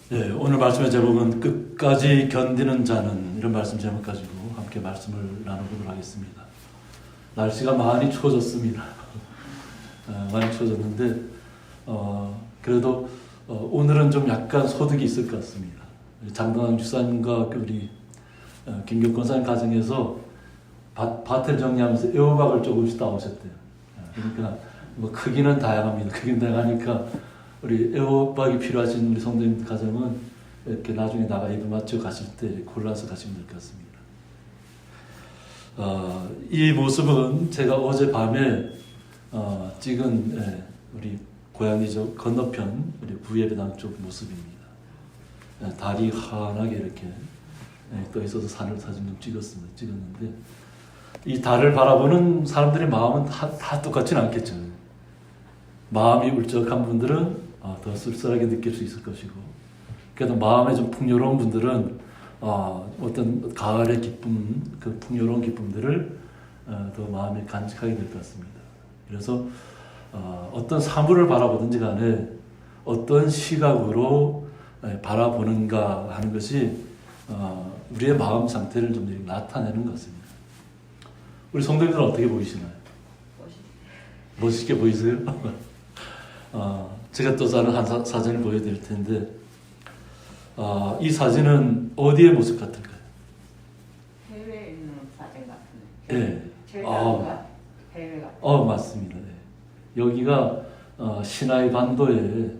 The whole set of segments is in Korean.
네, 오늘 말씀의 제목은 끝까지 견디는 자는, 이런 말씀 제목 가지고 함께 말씀을 나누도록 하겠습니다. 날씨가 많이 추워졌습니다. 많이 추워졌는데 그래도 오늘은 좀 약간 소득이 있을 것 같습니다. 장동환 주사님과 우리 김경 권사님 가정에서 밭을 정리하면서 애호박을 조금씩 따오셨대요. 그러니까 뭐 크기는 다양합니다. 크기는 다양하니까 우리 애호박이 필요하신 우리 성도님 가정은 이렇게 나중에 나가 입을 맞춰 가실 때 골라서 가시면 될 것 같습니다. 이 모습은 제가 어젯밤에 찍은 우리 고양이죠 건너편 우리 구예배당 쪽 모습입니다. 달이 환하게 이렇게 떠 있어서 사진 좀 찍었는데 이 달을 바라보는 사람들의 마음은 다 똑같지는 않겠죠. 마음이 울적한 분들은 더 쓸쓸하게 느낄 수 있을 것이고, 그래도 마음에 좀 풍요로운 분들은 어떤 가을의 기쁨, 그 풍요로운 기쁨들을 더 마음에 간직하게 될 것 같습니다. 그래서 어떤 사물을 바라보든지 간에 어떤 시각으로 바라보는가 하는 것이 우리의 마음 상태를 좀 나타내는 것 같습니다. 우리 성도님들은 어떻게 보이시나요? 멋있게 보이세요? 제가 또 다른 한 사진을 보여드릴 텐데 이 사진은 어디의 모습 같을까요? 해외에 있는 사진 같은데. 네. 제주도가 해외 같은. 맞습니다. 네. 여기가 시나이 반도에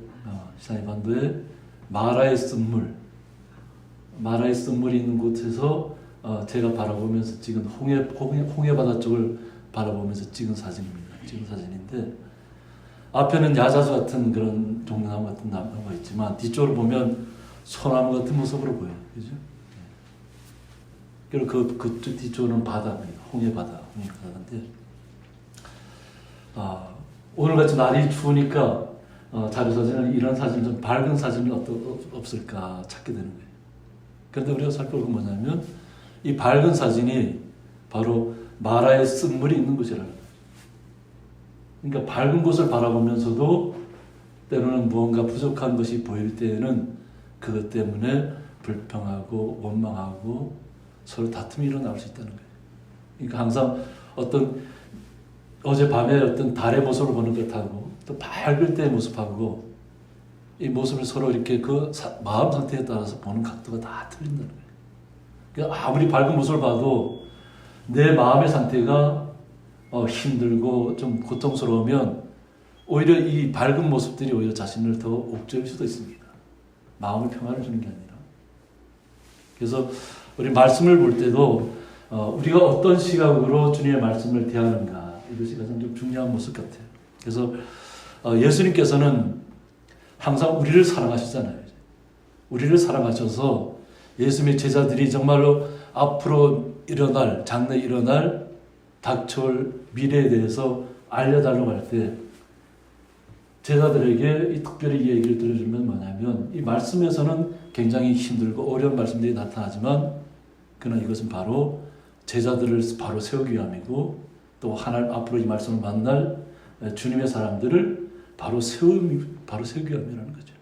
마라의 쓴물이 있는 곳에서 제가 바라보면서 찍은 홍해 바다 쪽을 바라보면서 찍은 사진인데 앞에는 야자수 같은 그런 종려나무 같은 나무가 있지만 뒤쪽으로 보면 소나무 같은 모습으로 보여요. 그죠? 그리고 그 뒤쪽은 바다입니다. 홍해 바다인데 오늘같이 날이 추우니까 자료사진은 이런 사진, 좀 밝은 사진이 없을까 찾게 되는 거예요. 그런데 우리가 살펴볼 건 뭐냐면 이 밝은 사진이 바로 마라의 쓴물이 있는 곳이라는 거예요. 그러니까 밝은 곳을 바라보면서도 때로는 무언가 부족한 것이 보일 때에는 그것 때문에 불평하고 원망하고 서로 다툼이 일어날 수 있다는 거예요. 그러니까 항상 어젯밤에 어떤 달의 모습을 보는 것하고 또 밝을 때의 모습하고 이 모습을 서로 이렇게 그 마음 상태에 따라서 보는 각도가 다 틀린다는 거예요. 그러니까 아무리 밝은 모습을 봐도 내 마음의 상태가 힘들고 좀 고통스러우면 오히려 이 밝은 모습들이 오히려 자신을 더 옥죄일 수도 있습니다. 마음의 평안을 주는 게 아니라. 그래서 우리 말씀을 볼 때도 우리가 어떤 시각으로 주님의 말씀을 대하는가, 이것이 가장 좀 중요한 모습 같아요. 그래서 예수님께서는 항상 우리를 사랑하시잖아요. 우리를 사랑하셔서 예수님의 제자들이 정말로 앞으로 장래 일어날 닥쳐올 미래에 대해서 알려달라고 할 때 제자들에게 특별히 이 얘기를 들어주면 뭐냐면 이 말씀에서는 굉장히 힘들고 어려운 말씀들이 나타나지만 그러나 이것은 바로 제자들을 바로 세우기 위함이고 또 하나님 앞으로 이 말씀을 만날 주님의 사람들을 바로 세우기 위함이라는 거죠.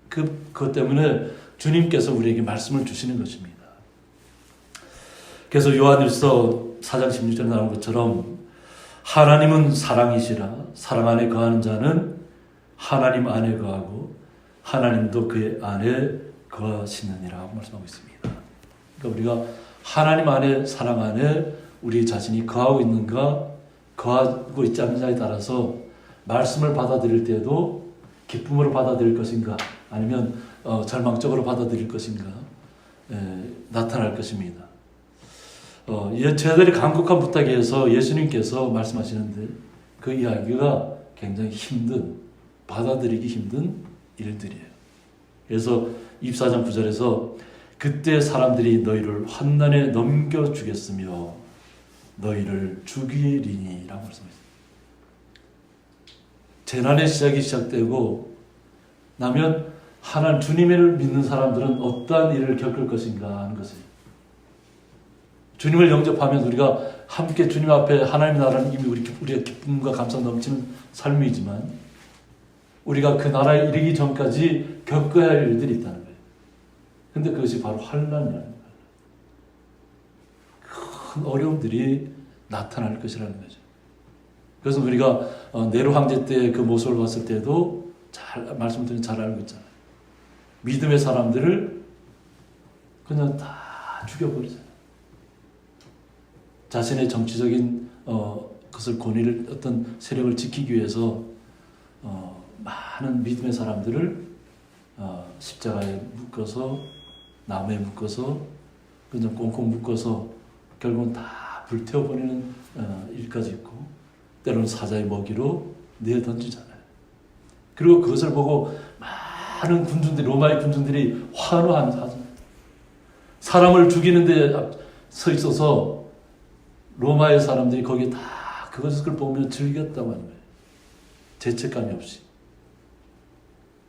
그것 때문에 주님께서 우리에게 말씀을 주시는 것입니다. 그래서 요한일서 4장 16절에 나온 것처럼 하나님은 사랑이시라 사랑 안에 거하는 자는 하나님 안에 거하고 하나님도 그의 안에 거하시느니라 말씀하고 있습니다. 그러니까 우리가 하나님 안에 사랑 안에 우리 자신이 거하고 있는가 거하고 있지 않느냐에 따라서 말씀을 받아들일 때도 기쁨으로 받아들일 것인가 아니면 절망적으로 받아들일 것인가 나타날 것입니다. 제자들이 간곡한 부탁에 의해서 예수님께서 말씀하시는데 그 이야기가 굉장히 받아들이기 힘든 일들이에요. 그래서 24장 9절에서 그때 사람들이 너희를 환난에 넘겨주겠으며 너희를 죽이리니 라고 말씀하셨어요. 재난의 시작이 시작되고 나면 하나님 주님을 믿는 사람들은 어떠한 일을 겪을 것인가 하는 것을 주님을 영접하면 우리가 함께 주님 앞에 하나님의 나라는 이미 우리의 기쁨과 감사가 넘치는 삶이지만 우리가 그 나라에 이르기 전까지 겪어야 할 일들이 있다는 거예요. 근데 그것이 바로 환난이라는 거예요. 큰 어려움들이 나타날 것이라는 거죠. 그래서 우리가 네로 황제 때 그 모습을 봤을 때도 말씀드린 잘 알고 있잖아요. 믿음의 사람들을 그냥 다 죽여버리잖아요. 자신의 정치적인 그것을 권위를 어떤 세력을 지키기 위해서 많은 믿음의 사람들을 십자가에 묶어서 나무에 묶어서 그냥 꽁꽁 묶어서 결국은 다 불태워버리는 일까지 있고 때로는 사자의 먹이로 내던지잖아요. 그리고 그것을 보고 많은 군중들이 로마의 군중들이 환호하죠. 사람을 죽이는 데 서 있어서 로마의 사람들이 거기에 다 그것을 보며 즐겼다고 하는 거예요. 죄책감이 없이.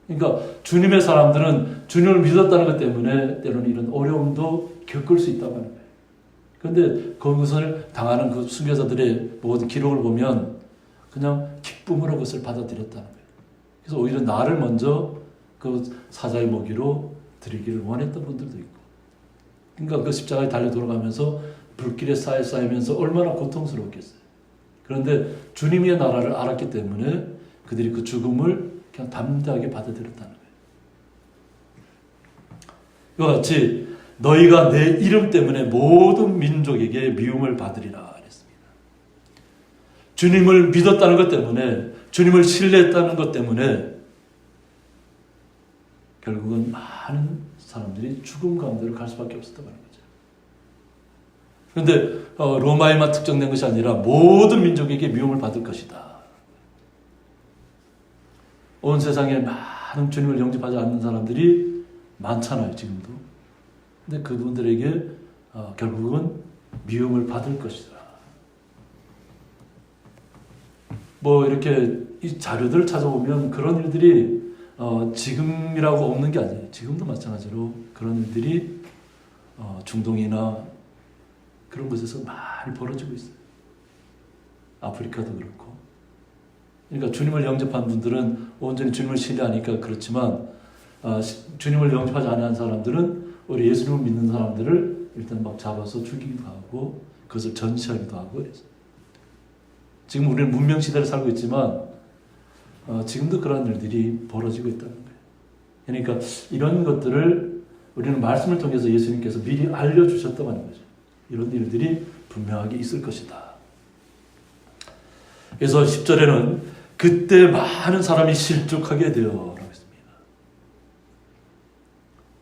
그러니까 주님의 사람들은 주님을 믿었다는 것 때문에 때로는 이런 어려움도 겪을 수 있다고 하는 거예요. 그런데 그것을 당하는 그 순교자들의 모든 기록을 보면 그냥 기쁨으로 그것을 받아들였다는 거예요. 그래서 오히려 나를 먼저 그 사자의 먹이로 드리기를 원했던 분들도 있고. 그러니까 그 십자가에 달려 돌아가면서 불길에 쌓이면서 얼마나 고통스러웠겠어요. 그런데 주님의 나라를 알았기 때문에 그들이 그 죽음을 그냥 담대하게 받아들였다는 거예요. 이와 같이 너희가 내 이름 때문에 모든 민족에게 미움을 받으리라 그랬습니다. 주님을 믿었다는 것 때문에, 주님을 신뢰했다는 것 때문에 결국은 많은 사람들이 죽음 가운데로 갈 수밖에 없었다고 하는 거죠. 그런데 로마에만 특정된 것이 아니라 모든 민족에게 미움을 받을 것이다. 온 세상에 많은 주님을 영접하지 않는 사람들이 많잖아요, 지금도. 근데 그분들에게 결국은 미움을 받을 것이다. 뭐 이렇게 이 자료들을 찾아보면 그런 일들이 지금이라고 없는 게 아니에요. 지금도 마찬가지로 그런 일들이 중동이나 그런 곳에서 많이 벌어지고 있어요. 아프리카도 그렇고. 그러니까 주님을 영접한 분들은 온전히 주님을 신뢰하니까 그렇지만 주님을 영접하지 않은 사람들은 우리 예수님을 믿는 사람들을 일단 막 잡아서 죽이기도 하고 그것을 전시하기도 하고 그래서 지금 우리는 문명 시대를 살고 있지만 지금도 그런 일들이 벌어지고 있다는 거예요. 그러니까 이런 것들을 우리는 말씀을 통해서 예수님께서 미리 알려주셨다고 하는 거죠. 이런 일들이 분명하게 있을 것이다. 그래서 10절에는 그때 많은 사람이 실족하게 되어라고 했습니다.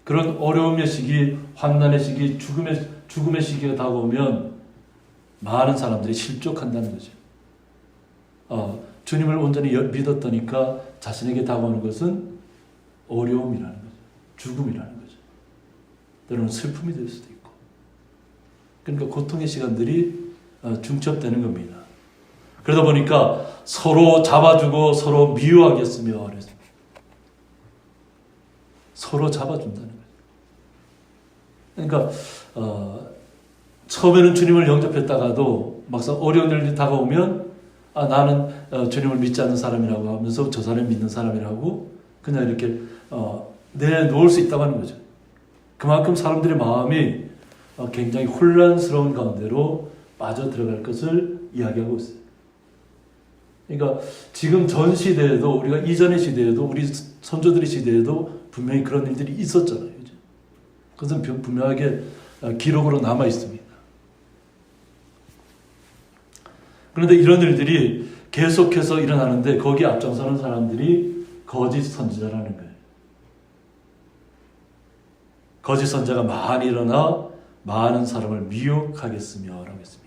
그런 어려움의 시기, 환난의 시기, 죽음의 시기가 다가오면 많은 사람들이 실족한다는 거죠. 주님을 온전히 믿었다니까 자신에게 다가오는 것은 어려움이라는 거죠. 죽음이라는 거죠. 때로는 슬픔이 될 수도 있고. 그러니까 고통의 시간들이 중첩되는 겁니다. 그러다 보니까 서로 잡아주고 서로 미워하겠으며 그랬습니다. 서로 잡아준다는 거죠. 그러니까 처음에는 주님을 영접했다가도 막상 어려운 일이 다가오면 나는 주님을 믿지 않는 사람이라고 하면서 저 사람이 믿는 사람이라고 그냥 이렇게 내놓을 수 있다고 하는 거죠. 그만큼 사람들의 마음이 굉장히 혼란스러운 가운데로 빠져 들어갈 것을 이야기하고 있어요. 그러니까 지금 전 시대에도 우리가 이전의 시대에도 우리 선조들의 시대에도 분명히 그런 일들이 있었잖아요. 그죠? 그것은 분명하게 기록으로 남아 있습니다. 그런데 이런 일들이 계속해서 일어나는데 거기에 앞장서는 사람들이 거짓 선지자라는 거예요. 거짓 선지자가 많이 일어나 많은 사람을 미혹하겠으며 라고 했습니다.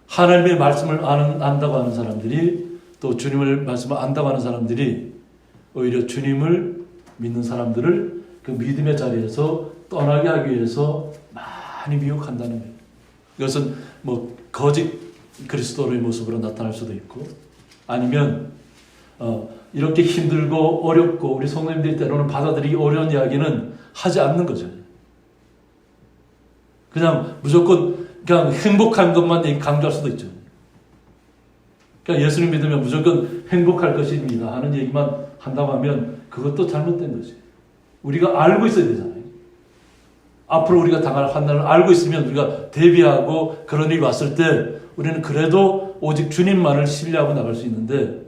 하나님의 말씀을 안다고 하는 사람들이 또 주님을 말씀을 안다고 하는 사람들이 오히려 주님을 믿는 사람들을 그 믿음의 자리에서 떠나게 하기 위해서 많이 미혹한다는 거예요. 이것은 뭐 거짓 그리스도의 모습으로 나타날 수도 있고 아니면 이렇게 힘들고 어렵고 우리 성도님들이 때로는 받아들이기 어려운 이야기는 하지 않는 거죠. 그냥 무조건 그냥 행복한 것만 강조할 수도 있죠. 그러니까 예수님 믿으면 무조건 행복할 것입니다 하는 얘기만 한다고 하면 그것도 잘못된 거지. 우리가 알고 있어야 되잖아요. 앞으로 우리가 당할 환난을 알고 있으면 우리가 대비하고 그런 일이 왔을 때 우리는 그래도 오직 주님만을 신뢰하고 나갈 수 있는데,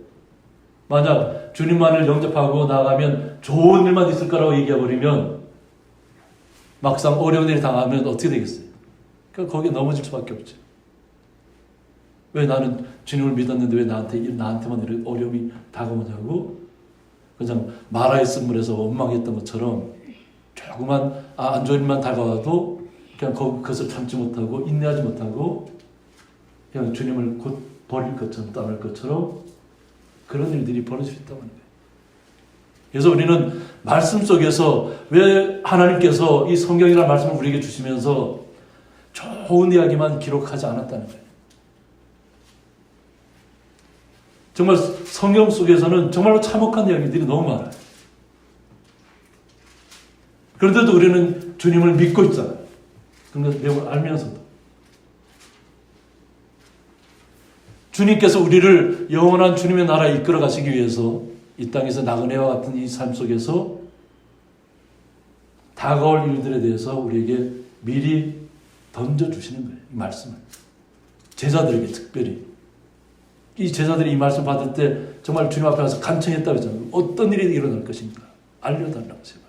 만약 주님만을 영접하고 나가면 좋은 일만 있을 거라고 얘기해버리면 막상 어려운 일이 당하면 어떻게 되겠어요? 그러니까 거기에 넘어질 수밖에 없죠. 왜 나는 주님을 믿었는데 왜 나한테만 이런 어려움이 다가오냐고? 그냥 마라의 쓴물에서 원망했던 것처럼 조그만 안 좋은 일만 다가와도 그냥 그것을 참지 못하고 인내하지 못하고 그냥 주님을 곧 버릴 것처럼 떠날 것처럼 그런 일들이 벌어질 수 있다고 하는 거예요. 그래서 우리는 말씀 속에서 왜 하나님께서 이 성경이라는 말씀을 우리에게 주시면서 좋은 이야기만 기록하지 않았다는 거예요. 정말 성경 속에서는 정말로 참혹한 이야기들이 너무 많아요. 그런데도 우리는 주님을 믿고 있잖아요. 그런 내용을 알면서도. 주님께서 우리를 영원한 주님의 나라에 이끌어 가시기 위해서 이 땅에서 나그네와 같은 이 삶 속에서 다가올 일들에 대해서 우리에게 미리 던져주시는 거예요. 이 말씀을. 제자들에게 특별히. 이 제자들이 이 말씀 받을 때 정말 주님 앞에 가서 간청했다고 했잖아요. 어떤 일이 일어날 것인가 알려달라고 제발.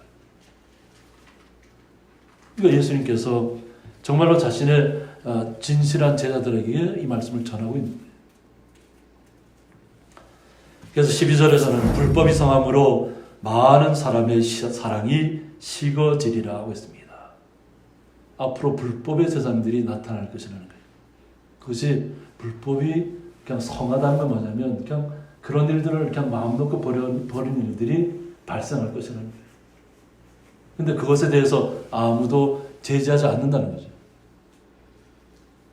그러니까 예수님께서 정말로 자신의 진실한 제자들에게 이 말씀을 전하고 있는 거예요. 그래서 12절에서는 불법이 성함으로 많은 사람의 사랑이 식어지리라 하고 있습니다. 앞으로 불법의 세상들이 나타날 것이라는 거예요. 그것이 불법이 그냥 성하다는 건 뭐냐면 그냥 그런 일들을 그냥 마음 놓고 버리는 일들이 발생할 것이라는 거예요. 근데 그것에 대해서 아무도 제지하지 않는다는 거죠.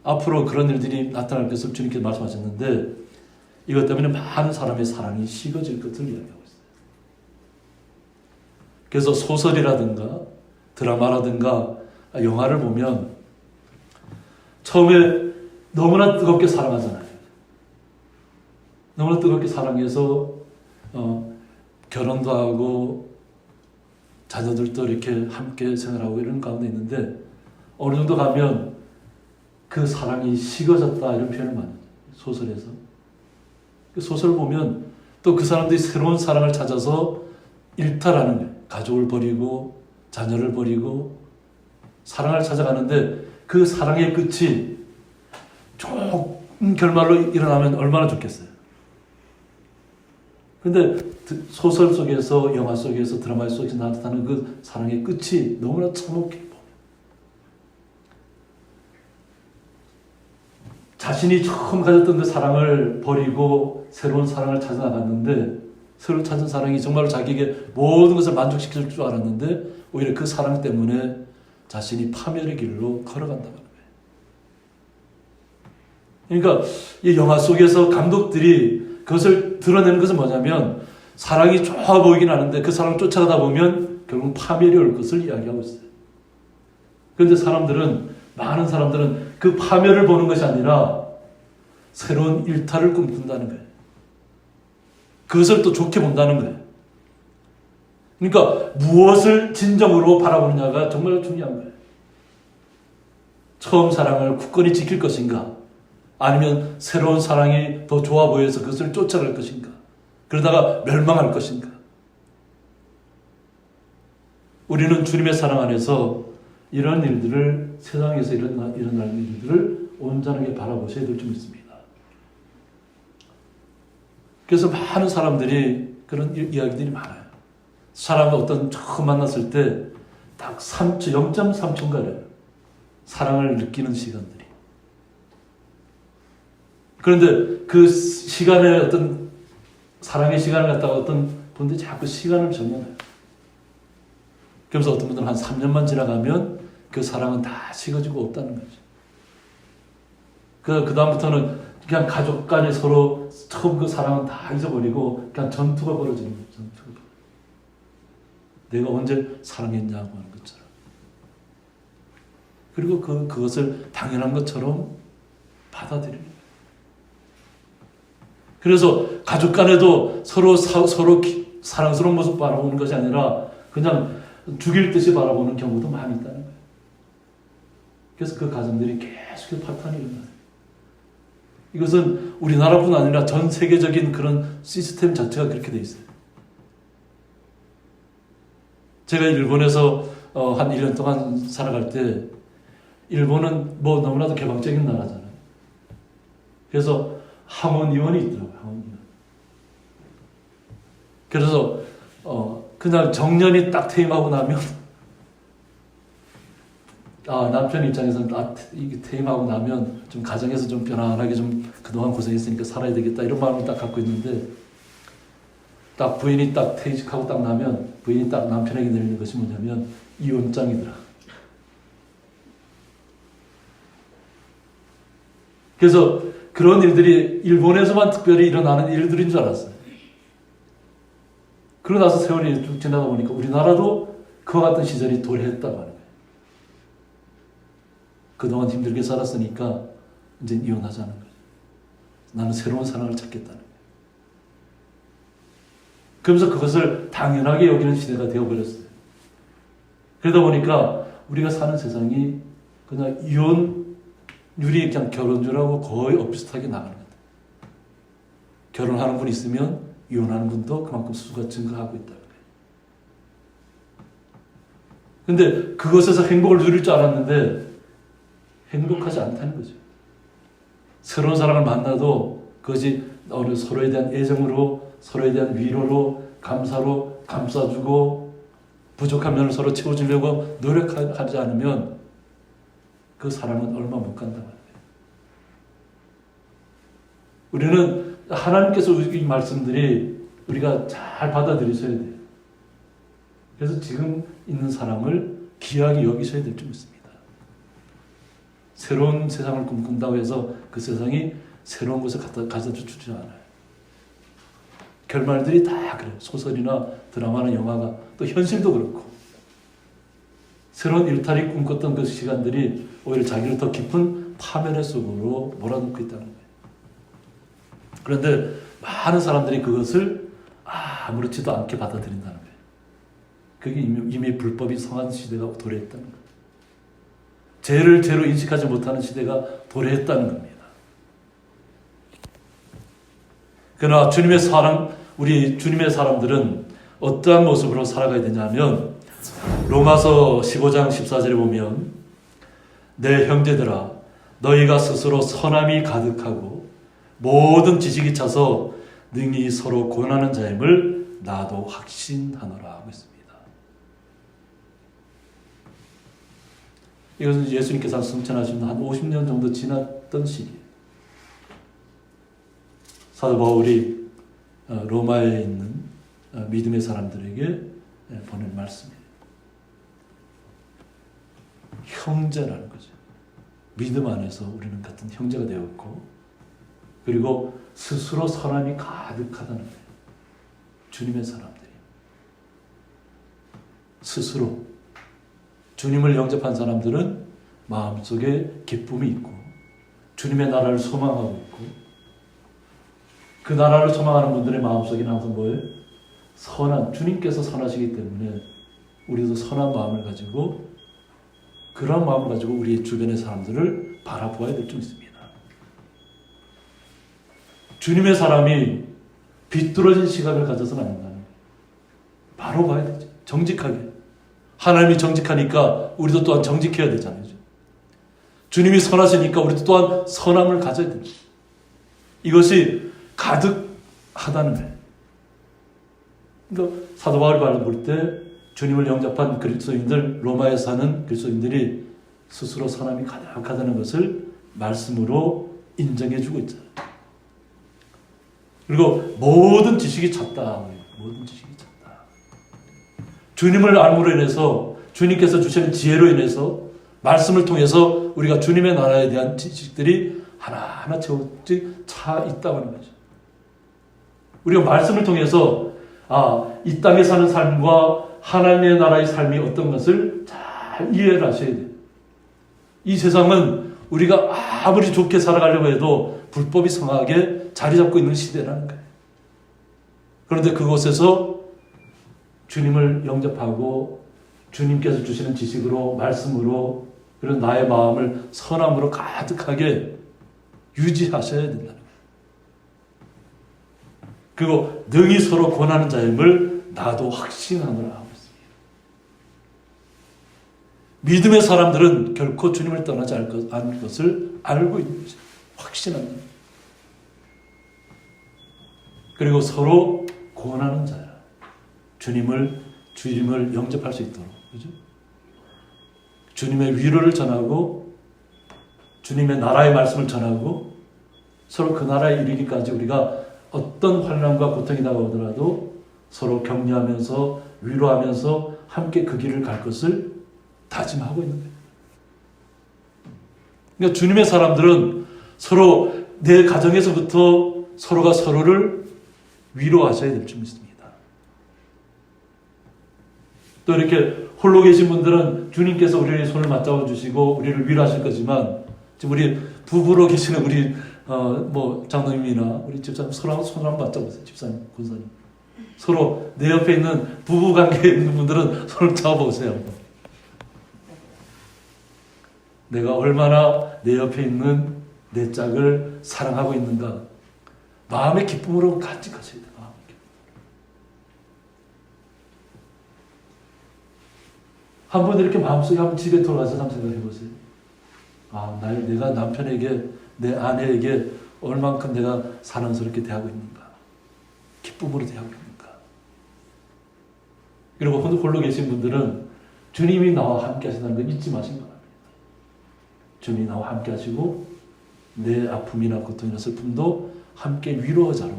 앞으로 그런 일들이 나타날 것을 주님께서 말씀하셨는데 이것 때문에 많은 사람의 사랑이 식어질 것을 이야기하고 있어요. 그래서 소설이라든가 드라마라든가 영화를 보면 처음에 너무나 뜨겁게 사랑하잖아요. 너무나 뜨겁게 사랑해서 결혼도 하고 자녀들도 이렇게 함께 생활하고 이런 가운데 있는데 어느 정도 가면 그 사랑이 식어졌다 이런 표현을 많이 해요. 소설에서. 그 소설을 보면 또 그 사람들이 새로운 사랑을 찾아서 일탈하는 거예요. 가족을 버리고 자녀를 버리고 사랑을 찾아가는데 그 사랑의 끝이 좋은 결말로 일어나면 얼마나 좋겠어요. 근데 소설 속에서 영화 속에서 드라마 속에서 나타나는 그 사랑의 끝이 너무나 참혹해. 자신이 처음 가졌던 그 사랑을 버리고 새로운 사랑을 찾아 나갔는데 새로 찾은 사랑이 정말로 자기에게 모든 것을 만족시킬 줄 알았는데 오히려 그 사랑 때문에 자신이 파멸의 길로 걸어간다는 거예요. 그러니까 이 영화 속에서 감독들이 그것을 드러내는 것은 뭐냐면 사랑이 좋아 보이긴 하는데 그 사랑을 쫓아가다 보면 결국 파멸이 올 것을 이야기하고 있어요. 그런데 많은 사람들은 그 파멸을 보는 것이 아니라 새로운 일탈을 꿈꾼다는 거예요. 그것을 또 좋게 본다는 거예요. 그러니까 무엇을 진정으로 바라보느냐가 정말 중요한 거예요. 처음 사랑을 굳건히 지킬 것인가? 아니면 새로운 사랑이 더 좋아 보여서 그것을 쫓아갈 것인가? 그러다가 멸망할 것인가? 우리는 주님의 사랑 안에서 이런 일들을 세상에서 일어나는 일들을 온전하게 바라보셔야 될 줄 믿습니다. 그래서 많은 사람들이 그런 이야기들이 많아요. 사람과 어떤 처음 만났을 때 딱 0.3초가래요. 사랑을 느끼는 시간들이. 그런데 그 시간에 어떤 사랑의 시간을 갖다가 어떤 분들이 자꾸 시간을 정해놔요. 그래서 어떤 분들은 한 3년만 지나가면 그 사랑은 다 식어지고 없다는 거죠. 그 다음부터는 그냥 가족 간에 서로 처음 그 사랑은 다 잊어버리고 그냥 전투가 벌어지는 거예요. 전투가. 내가 언제 사랑했냐고 하는 것처럼. 그리고 그것을 당연한 것처럼 받아들이는 거예요. 그래서 가족 간에도 서로 사랑스러운 모습 바라보는 것이 아니라 그냥 죽일 듯이 바라보는 경우도 많이 있다는 거예요. 그래서 그 가정들이 계속해서 파탄이 일어나요. 이것은 우리나라뿐 아니라 전 세계적인 그런 시스템 자체가 그렇게 돼 있어요. 제가 일본에서 한 1년 동안 살아갈 때, 일본은 뭐 너무나도 개방적인 나라잖아요. 그래서 항원의원이 있더라고요. 항원의원. 그래서 그날 정년이 딱 퇴임하고 나면 남편 입장에서는 이게 퇴임하고 나면 좀 가정에서 좀 편안하게 좀 그동안 고생했으니까 살아야 되겠다 이런 마음을 딱 갖고 있는데, 딱 부인이 딱 퇴직하고 딱 나면 부인이 딱 남편에게 내리는 것이 뭐냐면 이혼장이더라. 그래서 그런 일들이 일본에서만 특별히 일어나는 일들인 줄 알았어요. 그러고 나서 세월이 쭉 지나다 보니까 우리나라도 그와 같은 시절이 도래했다고 하는 거예요. 그동안 힘들게 살았으니까 이제 이혼하자는 거죠. 나는 새로운 사랑을 찾겠다는 거예요. 그러면서 그것을 당연하게 여기는 시대가 되어버렸어요. 그러다 보니까 우리가 사는 세상이 그냥 이혼율이 그냥 결혼율하고 거의 엇비슷하게 나가는 것 같아요. 결혼하는 분이 있으면 이혼하는 분도 그만큼 수가 증가하고 있다는 거예요. 근데 그것에서 행복을 누릴 줄 알았는데 행복하지 않다는 거죠. 새로운 사람을 만나도 그것이 서로에 대한 애정으로, 서로에 대한 위로로, 감사로 감싸주고 부족한 면을 서로 채워주려고 노력하지 않으면 그 사람은 얼마 못 간다고 합니다. 우리는 하나님께서 이 말씀들이 우리가 잘 받아들이셔야 돼요. 그래서 지금 있는 사람을 귀하게 여기셔야 될 줄 믿습니다. 새로운 세상을 꿈꾼다고 해서 그 세상이 새로운 곳에 가져다 주지 않아요. 결말들이 다 그래요. 소설이나 드라마나 영화가, 또 현실도 그렇고. 새로운 일탈이 꿈꿨던 그 시간들이 오히려 자기를 더 깊은 파멸의 속으로 몰아넣고 있다는 거예요. 그런데 많은 사람들이 그것을 아무렇지도 않게 받아들인다는 거예요. 그게 이미 불법이 성한 시대가 도래했다는 거예요. 죄를 죄로 인식하지 못하는 시대가 도래했다는 겁니다. 그러나 우리 주님의 사람들은 어떠한 모습으로 살아가야 되냐면, 로마서 15장 14절에 보면, 내 형제들아 너희가 스스로 선함이 가득하고 모든 지식이 차서 능히 서로 권하는 자임을 나도 확신하노라 하고 있습니다. 이것은 예수님께서 승천하신 한 50년 정도 지났던 시기예요. 사도 바울이 로마에 있는 믿음의 사람들에게 보낸 말씀이에요. 형제라는 거죠. 믿음 안에서 우리는 같은 형제가 되었고, 그리고 스스로 선함이 가득하다는 거예요. 주님의 사람들이 스스로 주님을 영접한 사람들은 마음속에 기쁨이 있고 주님의 나라를 소망하고 있고, 그 나라를 소망하는 분들의 마음속에는 항상 뭐예요? 주님께서 선하시기 때문에 우리도 선한 마음을 가지고, 그런 마음을 가지고 우리 주변의 사람들을 바라보아야 될 줄 있습니다. 주님의 사람이 비뚤어진 시각을 가져서는 안 된다는 거예요. 바로 봐야 되죠. 정직하게. 하나님이 정직하니까 우리도 또한 정직해야 되잖아요. 주님이 선하시니까 우리도 또한 선함을 가져야 됩니다. 이것이 가득하다는 거예요. 그러니까 사도 바울이 볼 때 주님을 영접한 그리스도인들, 로마에 사는 그리스도인들이 스스로 선함이 가득하다는 것을 말씀으로 인정해주고 있잖아요. 그리고 모든 지식이 찼다. 모든 지식이 찼다. 주님을 알므로 인해서, 주님께서 주시는 지혜로 인해서, 말씀을 통해서 우리가 주님의 나라에 대한 지식들이 하나하나 차 있다고 하는 거죠. 우리가 말씀을 통해서 이 땅에 사는 삶과 하나님의 나라의 삶이 어떤 것을 잘 이해를 하셔야 돼요. 이 세상은 우리가 아무리 좋게 살아가려고 해도 불법이 성하게 자리 잡고 있는 시대라는 거예요. 그런데 그곳에서 주님을 영접하고 주님께서 주시는 지식으로, 말씀으로, 그런 나의 마음을 선함으로 가득하게 유지하셔야 된다는 거예요. 그리고 능히 서로 권하는 자임을 나도 확신하노라 하고 있습니다. 믿음의 사람들은 결코 주님을 떠나지 않을 것을 알고 있는 것이죠. 확신한다. 그리고 서로 권하는 자야. 주님을 영접할 수 있도록. 그죠? 주님의 위로를 전하고 주님의 나라의 말씀을 전하고 서로 그 나라에 이르기까지 우리가 어떤 환난과 고통이 다가오더라도 서로 격려하면서 위로하면서 함께 그 길을 갈 것을 다짐하고 있는 거예요. 그러니까 주님의 사람들은 서로 내 가정에서부터 서로가 서로를 위로하셔야 될 줄 믿습니다. 또 이렇게 홀로 계신 분들은 주님께서 우리의 손을 맞잡아 주시고 우리를 위로하실 거지만 지금 우리 부부로 계시는 우리 장로님이나 우리 집사님 서로 손을 한번 맞잡으세요. 집사님, 권사님. 서로 내 옆에 있는 부부 관계에 있는 분들은 손을 잡아보세요. 내가 얼마나 내 옆에 있는 내 짝을 사랑하고 있는가. 마음의 기쁨으로 간직하셔야 돼요. 마음의 기쁨. 한번 이렇게 마음속에 한번 집에 돌아가서 한번 생각해 보세요. 내가 남편에게, 내 아내에게 얼만큼 내가 사랑스럽게 대하고 있는가. 기쁨으로 대하고 있는가. 그리고 홀로 계신 분들은 주님이 나와 함께 하신다는 걸 잊지 마시기 바랍니다. 주님이 나와 함께 하시고 내 아픔이나 고통이나 슬픔도 함께 위로자로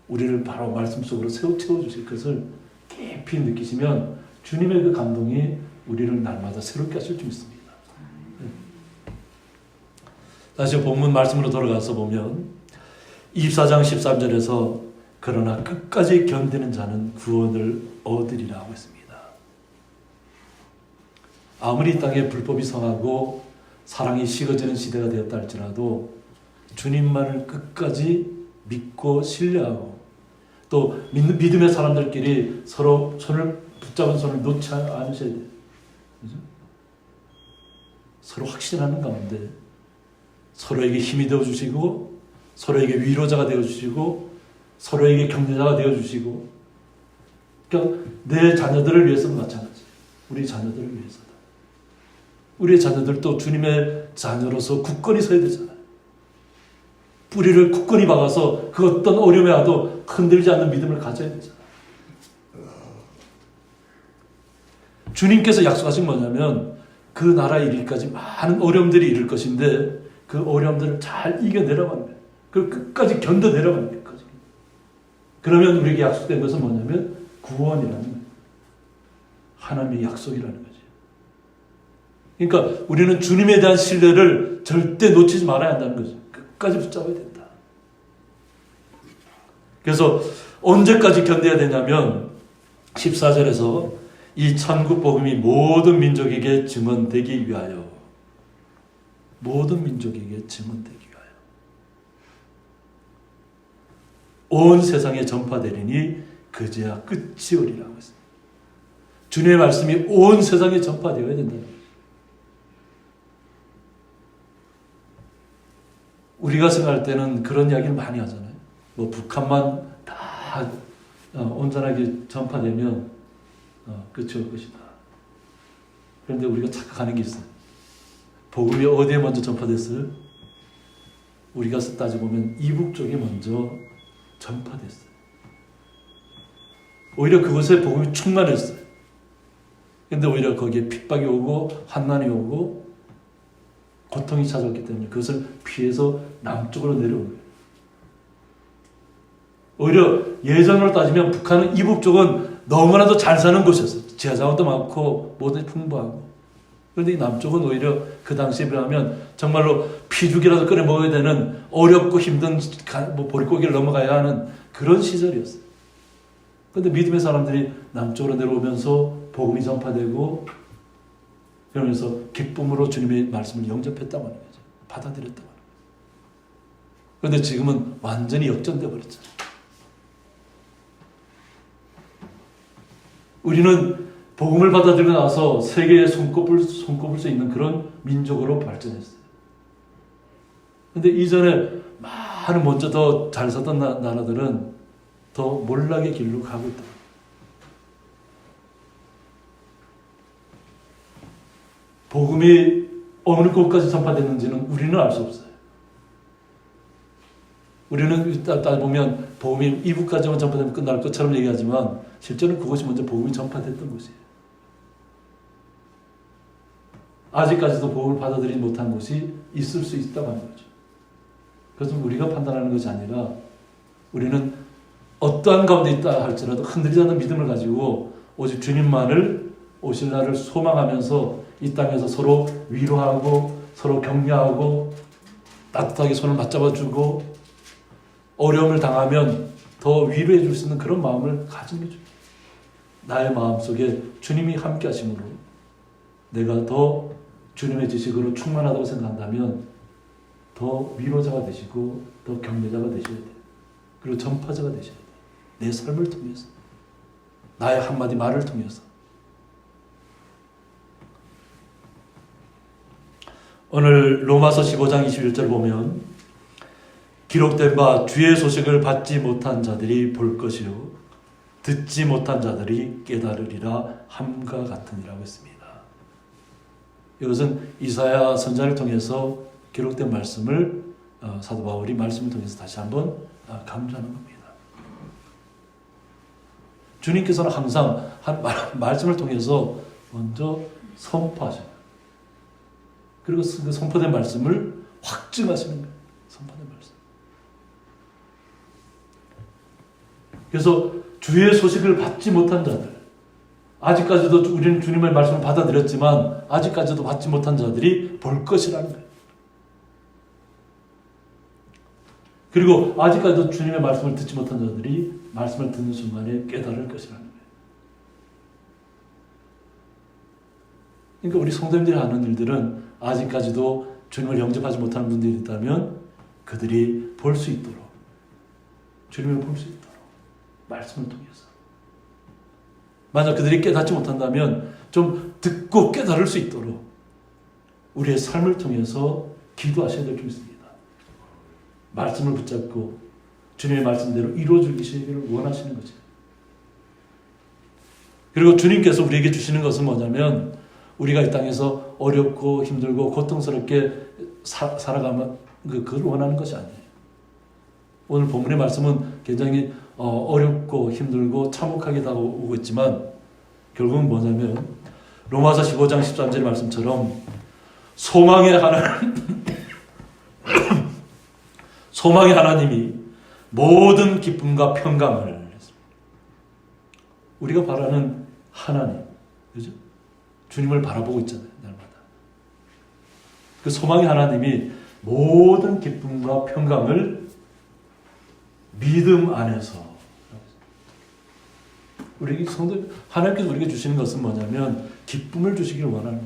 우리를 바로 말씀 속으로 채워주실 것을 깊이 느끼시면 주님의 그 감동이 우리를 날마다 새롭게 하실 줄 믿습니다. 다시 본문 말씀으로 돌아가서 보면 24장 13절에서 그러나 끝까지 견디는 자는 구원을 얻으리라 하고 있습니다. 아무리 이 땅에 불법이 성하고 사랑이 식어지는 시대가 되었다 할지라도 주님만을 끝까지 믿고 신뢰하고 또 믿음의 사람들끼리 서로 붙잡은 손을 놓지 않으셔야 돼요. 그죠? 서로 확신하는 가운데 서로에게 힘이 되어주시고 서로에게 위로자가 되어주시고 서로에게 격려자가 되어주시고 그러니까 내 자녀들을 위해서도 마찬가지예요. 우리 자녀들을 위해서도. 우리의 자녀들도 주님의 자녀로서 굳건히 서야 되잖아요. 뿌리를 굳건히 박아서 그 어떤 어려움에 와도 흔들지 않는 믿음을 가져야 되잖아요. 주님께서 약속하신 뭐냐면 그 나라에 이르기까지 많은 어려움들이 이를 것인데 그 어려움들을 잘 이겨내려가는 거예요. 그걸 끝까지 견뎌내려가는 거예요. 그러면 우리에게 약속된 것은 뭐냐면 구원이라는 거예요. 하나님의 약속이라는 거죠. 그러니까 우리는 주님에 대한 신뢰를 절대 놓치지 말아야 한다는 거죠. 끝까지 붙잡아야 된다. 그래서 언제까지 견뎌야 되냐면 14절에서 이 천국 복음이 모든 민족에게 증언되기 위하여 모든 민족에게 증언되기 위하여 온 세상에 전파되리니 그제야 끝이 오리라고 했습니다. 주님의 말씀이 온 세상에 전파되어야 된다는 거죠. 우리가 생각할 때는 그런 이야기를 많이 하잖아요. 북한만 다 온전하게 전파되면 끝이 올 것이다. 그런데 우리가 착각하는 게 있어요. 복음이 어디에 먼저 전파됐어요? 우리가 따져보면 이북 쪽에 먼저 전파됐어요. 오히려 그곳에 복음이 충만했어요. 그런데 오히려 거기에 핍박이 오고 환난이 오고 고통이 찾아왔기 때문에 그것을 피해서 남쪽으로 내려온 거예요. 오히려 예전으로 따지면 북한은 이북 쪽은 너무나도 잘 사는 곳이었어요. 지하자원도 많고 뭐든지 풍부하고. 그런데 이 남쪽은 오히려 그 당시에 비하면 정말로 피죽이라도 끓여 먹어야 되는 어렵고 힘든 보릿고기를 넘어가야 하는 그런 시절이었어요. 그런데 믿음의 사람들이 남쪽으로 내려오면서 복음이 전파되고 그러면서 기쁨으로 주님의 말씀을 영접했다고 하는 거죠. 받아들였다고 하는 거죠. 그런데 지금은 완전히 역전되어 버렸잖아요. 우리는 복음을 받아들이고 나서 세계에 손꼽을 수 있는 그런 민족으로 발전했어요. 근데 이전에 많은 먼저 더 잘 살던 나라들은 더 몰락의 길로 가고 있다. 복음이 어느 곳까지 전파됐는지는 우리는 알 수 없어요. 우리는 따져보면 복음이 이북까지만 전파되면 끝날 것처럼 얘기하지만 실제는 그것이 먼저 복음이 전파됐던 것이에요. 아직까지도 복음을 받아들이지 못한 곳이 있을 수 있다고 하는 거죠. 그래서 우리가 판단하는 것이 아니라 우리는 어떠한 가운데 있다 할지라도 흔들리지 않는 믿음을 가지고 오직 주님만을 오실 날을 소망하면서 이 땅에서 서로 위로하고 서로 격려하고 따뜻하게 손을 맞잡아주고 어려움을 당하면 더 위로해 줄 수 있는 그런 마음을 가진 거죠. 나의 마음속에 주님이 함께 하심으로 내가 더 주님의 지식으로 충만하다고 생각한다면 더 위로자가 되시고 더 격려자가 되셔야 돼요. 그리고 전파자가 되셔야 돼요. 내 삶을 통해서 나의 한마디 말을 통해서 오늘 로마서 15장 21절 보면 기록된 바 주의 소식을 받지 못한 자들이 볼 것이요 듣지 못한 자들이 깨달으리라 함과 같으니라고 했습니다. 이것은 이사야 선자를 통해서 기록된 말씀을 사도 바울이 말씀을 통해서 다시 한번 강조하는 겁니다. 주님께서는 항상 말씀을 통해서 먼저 선포하셔요. 그리고 그 선포된 말씀을 확증하시는 거예요. 선포된 말씀. 그래서 주의 소식을 받지 못한 자들, 아직까지도 우리는 주님의 말씀을 받아들였지만 아직까지도 받지 못한 자들이 볼 것이라는 거예요. 그리고 아직까지도 주님의 말씀을 듣지 못한 자들이 말씀을 듣는 순간에 깨달을 것이라는 거예요. 그러니까 우리 성도님들이 하는 일들은 아직까지도 주님을 영접하지 못하는 분들이 있다면 그들이 볼 수 있도록, 주님을 볼 수 있도록 말씀을 통해서. 만약 그들이 깨닫지 못한다면 좀 듣고 깨달을 수 있도록 우리의 삶을 통해서 기도하셔야 될 줄 있습니다. 말씀을 붙잡고 주님의 말씀대로 이루어주시기를 원하시는 거죠. 그리고 주님께서 우리에게 주시는 것은 뭐냐면 우리가 이 땅에서 어렵고 힘들고 고통스럽게 살아가면 그걸 원하는 것이 아니에요. 오늘 본문의 말씀은 굉장히 어렵고 힘들고 참혹하게 다가오고 있지만 결국은 뭐냐면 로마서 15장 13절의 말씀처럼 소망의 하나님이 모든 기쁨과 평강을 우리가 바라는 하나님, 그죠? 주님을 바라보고 있잖아요, 날마다. 그 소망의 하나님이 모든 기쁨과 평강을 믿음 안에서 우리 성도 하나님께서 우리에게 주시는 것은 뭐냐면 기쁨을 주시기를 원하는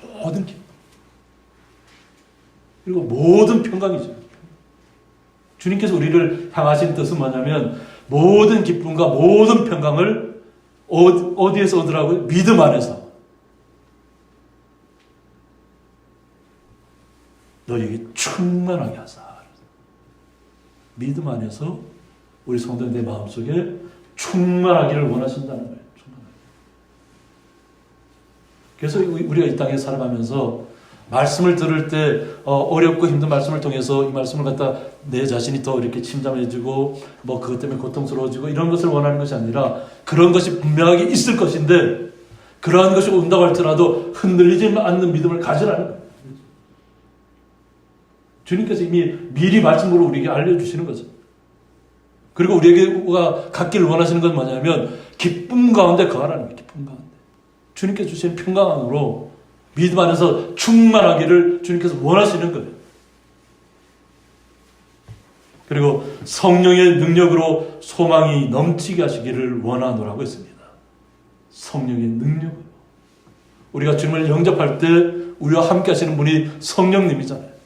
거예요. 모든 기쁨. 그리고 모든 평강이죠. 주님께서 우리를 향하신 뜻은 뭐냐면 모든 기쁨과 모든 평강을 어디에서 얻으라고요? 믿음 안에서. 너에게 충만하게 하사. 믿음 안에서 우리 성도님의 마음속에 충만하기를 원하신다는 거예요. 그래서 우리가 이 땅에 살아가면서 말씀을 들을 때 어렵고 힘든 말씀을 통해서 이 말씀을 갖다 내 자신이 더 이렇게 침잠해지고 뭐 그것 때문에 고통스러워지고 이런 것을 원하는 것이 아니라 그런 것이 분명하게 있을 것인데 그러한 것이 온다고 할지라도 흔들리지 않는 믿음을 가지라는 거예요. 주님께서 이미 미리 말씀으로 우리에게 알려주시는 거죠. 그리고 우리에게 갖기를 원하시는 건 뭐냐면 기쁨 가운데 거하라는 거예요. 기쁨 가운데. 주님께서 주시는 평강으로 믿음 안에서 충만하기를 주님께서 원하시는 거예요. 그리고 성령의 능력으로 소망이 넘치게 하시기를 원하노라고 했습니다. 성령의 능력으로. 우리가 주님을 영접할 때 우리와 함께 하시는 분이 성령님이잖아요.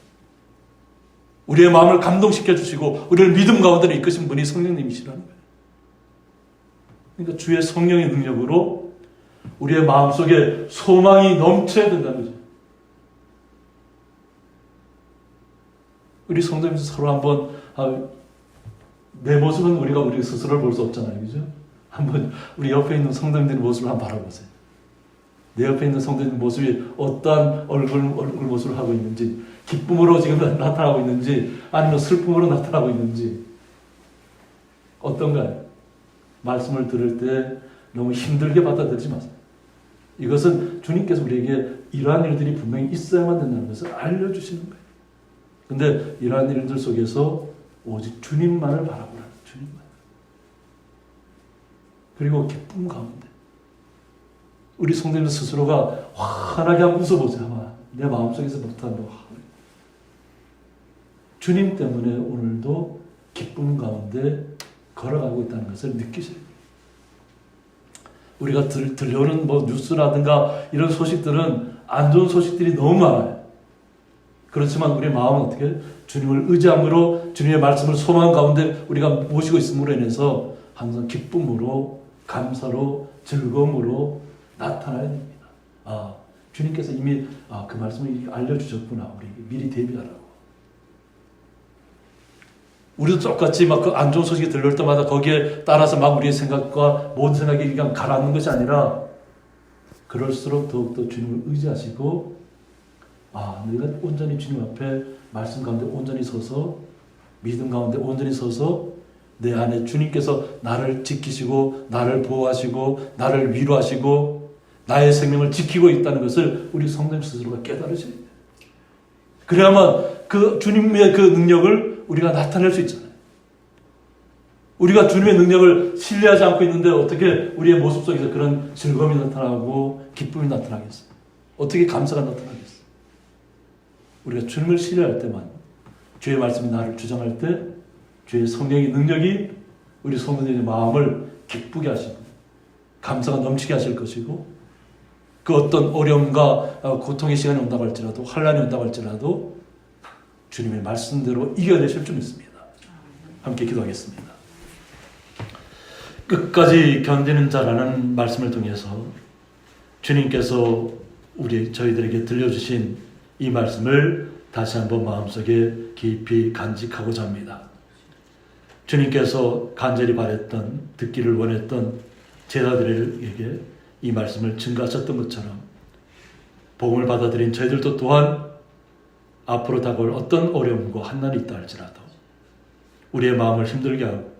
우리의 마음을 감동시켜 주시고 우리를 믿음 가운데 이끄신 분이 성령님이시라는 거예요. 그러니까 주의 성령의 능력으로 우리의 마음속에 소망이 넘쳐야 된다는 거죠. 우리 성도님들 서로 한번 내 모습은 우리가 우리 스스로를 볼 수 없잖아요. 그죠? 한번 우리 옆에 있는 성도님들의 모습을 한번 바라보세요. 내 옆에 있는 성도님 모습이 어떠한 얼굴 모습을 하고 있는지, 기쁨으로 지금 나타나고 있는지, 아니면 슬픔으로 나타나고 있는지, 어떤가요? 말씀을 들을 때 너무 힘들게 받아들이지 마세요. 이것은 주님께서 우리에게 이러한 일들이 분명히 있어야만 된다는 것을 알려주시는 거예요. 근데 이러한 일들 속에서 오직 주님만을 바라보라. 주님만. 그리고 기쁨 가운데 우리 성도님들 스스로가 환하게 한번 웃어보세요. 아마 내 마음속에서 못한 주님 때문에 오늘도 기쁨 가운데 걸어가고 있다는 것을 느끼셔야 돼요. 우리가 들려오는 뉴스라든가 이런 소식들은 안 좋은 소식들이 너무 많아요. 그렇지만 우리의 마음은 어떻게? 주님을 의지함으로 주님의 말씀을 소망 가운데 우리가 모시고 있음으로 인해서 항상 기쁨으로, 감사로, 즐거움으로 나타나야 됩니다. 주님께서 이미 그 말씀을 알려주셨구나. 우리에게 미리 대비하라고. 우리도 똑같이 막 그 안 좋은 소식이 들려올 때마다 거기에 따라서 막 우리의 생각과 모든 생각이 그냥 가라앉는 것이 아니라 그럴수록 더욱더 주님을 의지하시고 내가 온전히 주님 앞에 말씀 가운데 온전히 서서 믿음 가운데 온전히 서서 내 안에 주님께서 나를 지키시고 나를 보호하시고 나를 위로하시고 나의 생명을 지키고 있다는 것을 우리 성도님 스스로가 깨달으셔야 돼요. 그래야만 그 주님의 그 능력을 우리가 나타낼 수 있잖아요. 우리가 주님의 능력을 신뢰하지 않고 있는데 어떻게 우리의 모습 속에서 그런 즐거움이 나타나고 기쁨이 나타나겠어요? 어떻게 감사가 나타나겠어요? 우리가 주님을 신뢰할 때만, 주의 말씀이 나를 주장할 때 주의 성령의 능력이 우리 성도님의 마음을 기쁘게 하시고 감사가 넘치게 하실 것이고, 그 어떤 어려움과 고통의 시간이 온다고 할지라도, 환난이 온다고 할지라도 주님의 말씀대로 이겨내실 줄 믿습니다. 함께 기도하겠습니다. 끝까지 견디는 자라는 말씀을 통해서 주님께서 저희들에게 들려주신 이 말씀을 다시 한번 마음속에 깊이 간직하고자 합니다. 주님께서 간절히 바랬던, 듣기를 원했던 제자들에게 이 말씀을 증가하셨던 것처럼 복음을 받아들인 저희들도 또한 앞으로 다가올 어떤 어려움과 환난이 있다 할지라도 우리의 마음을 힘들게 하고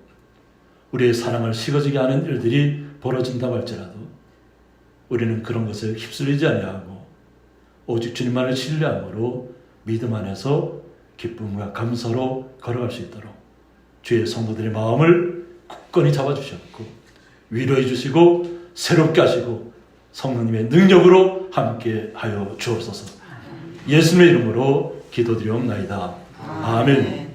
우리의 사랑을 식어지게 하는 일들이 벌어진다고 할지라도 우리는 그런 것에 휩쓸리지 아니하고 오직 주님만을 신뢰함으로 믿음 안에서 기쁨과 감사로 걸어갈 수 있도록 주의 성도들의 마음을 굳건히 잡아주셨고 위로해 주시고 새롭게 하시고 성령님의 능력으로 함께 하여 주옵소서. 예수님의 이름으로 기도드리옵나이다. 아멘.